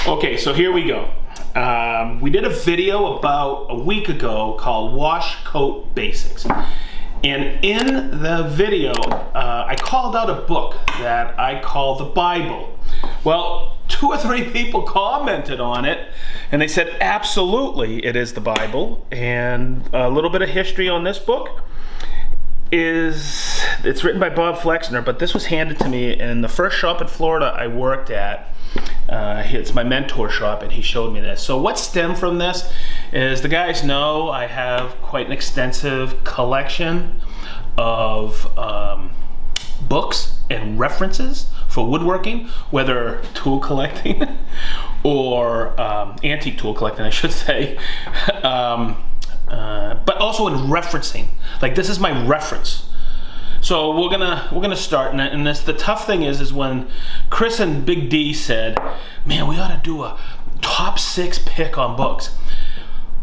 Okay, so here we go. We did a video about a week ago called Wash Coat Basics. And in the video, I called out a book that I call the Bible. Well, 2 or 3 people commented on it, and they said, absolutely, it is the Bible. And a little bit of history on this book is, it's written by Bob Flexner, but this was handed to me in the first shop in Florida I worked at. It's my mentor shop, and he showed me this. So what stemmed from this is, the guys know I have quite an extensive collection of books and references for woodworking, whether tool collecting or antique tool collecting, I should say, but also in referencing. Like, this is my reference. So we're gonna start, and this, the tough thing is when Chris and Big D said, man, we ought to do a top 6 pick on books.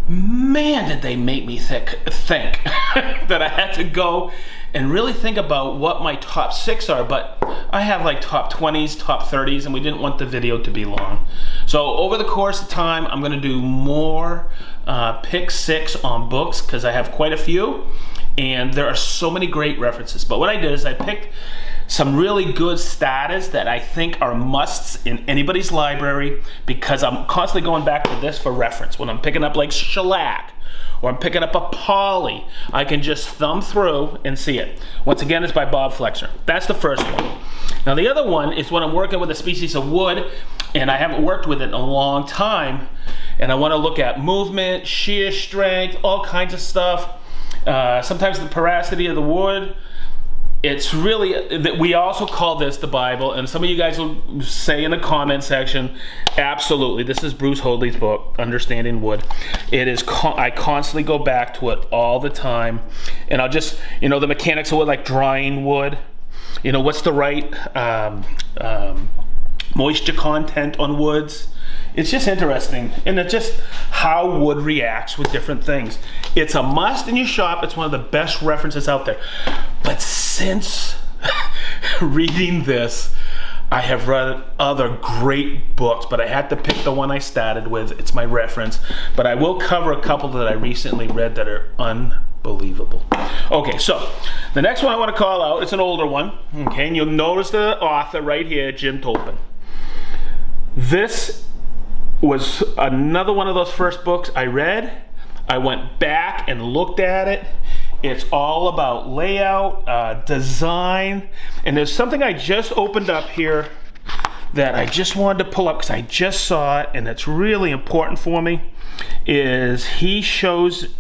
Man, did they make me think that I had to go and really think about what my top 6 are, but I have like top 20s, top 30s, and we didn't want the video to be long. So over the course of time, I'm gonna do more pick 6 on books, because I have quite a few, and there are so many great references. But what I did is I picked some really good starters that I think are musts in anybody's library, because I'm constantly going back to this for reference. When I'm picking up like shellac, or I'm picking up a poly, I can just thumb through and see it. Once again, it's by Bob Flexner. That's the first one. Now the other one is when I'm working with a species of wood, and I haven't worked with it in a long time, and I want to look at movement, shear strength, all kinds of stuff. Sometimes the porosity of the wood. It's really, we also call this the Bible, and some of you guys will say in the comment section, absolutely, this is Bruce Hoadley's book, Understanding Wood. It is, I constantly go back to it all the time, and I'll just, you know, the mechanics of wood, like drying wood, you know, what's the right moisture content on woods. It's just interesting, and it's just how wood reacts with different things. It's a must in your shop. It's one of the best references out there. But since reading this, I have read other great books, but I had to pick the one I started with. It's my reference, but I will cover a couple that I recently read that are unbelievable. Okay, so the next one I want to call out, it's an older one, okay, and you'll notice the author right here, Jim Topham. This was another one of those first books I read. I went back and looked at it. It's all about layout, design, and there's something I just opened up here that I just wanted to pull up because I just saw it, and it's really important for me, is he shows,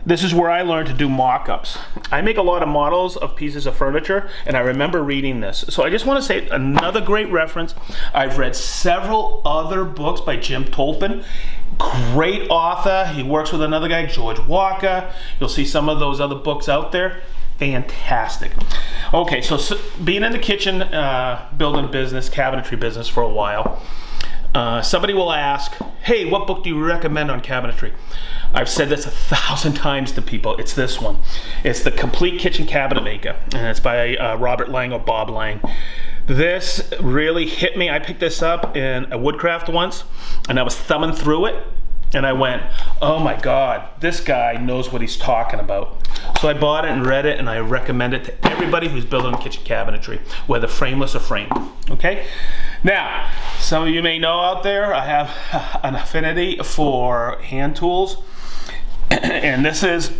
this is where I learned to do mock-ups. I make a lot of models of pieces of furniture, and I remember reading this. So I just want to say another great reference. I've read several other books by Jim Topham. Great author. He works with another guy, George Walker. You'll see some of those other books out there. Fantastic. Okay, so being in the kitchen building business, cabinetry business for a while, somebody will ask, hey, what book do you recommend on cabinetry? I've said this 1,000 times to people. It's this one. It's The Complete Kitchen Cabinet Maker, and it's by Robert Lang or Bob Lang. This really hit me. I picked this up in a Woodcraft once, and I was thumbing through it, and I went, oh my God, this guy knows what he's talking about. So I bought it and read it, and I recommend it to everybody who's building kitchen cabinetry, whether frameless or framed, okay? Now, some of you may know out there, I have an affinity for hand tools, and this is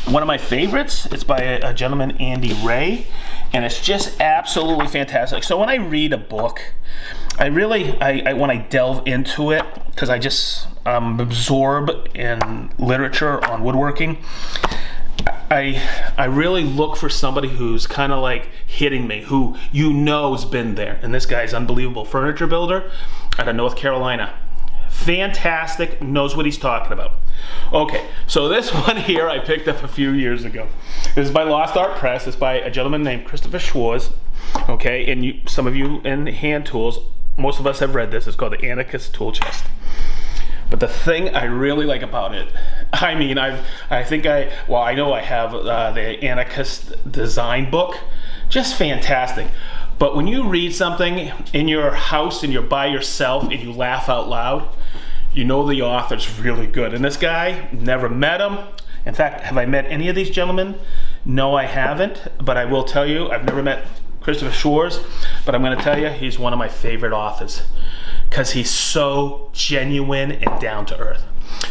one of my favorites. It's by a gentleman, Andy Ray, and it's just absolutely fantastic. So when I read a book, I really, when I delve into it, because I just absorb in literature on woodworking, I really look for somebody who's kind of like hitting me, who you know has been there. And this guy's unbelievable furniture builder out of North Carolina. Fantastic, knows what he's talking about. Okay, so this one here I picked up a few years ago. This is by Lost Art Press. It's by a gentleman named Christopher Schwartz. Okay, and some of you in hand tools, most of us have read this. It's called the Anarchist tool chest. But the thing I really like about it, I mean, I know I have the Anarchist design book, just fantastic. But when you read something in your house and you're by yourself and you laugh out loud, you know the author's really good. And this guy, never met him. In fact, have I met any of these gentlemen? No, I haven't. But I will tell you, I've never met Christopher Schwartz, but I'm going to tell you, he's one of my favorite authors because he's so genuine and down to earth.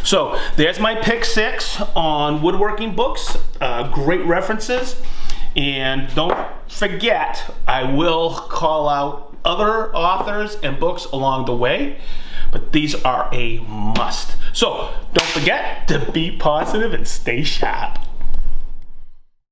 So there's my pick 6 on woodworking books. Great references. And don't forget, I will call out other authors and books along the way, but these are a must. So don't forget to be positive and stay sharp.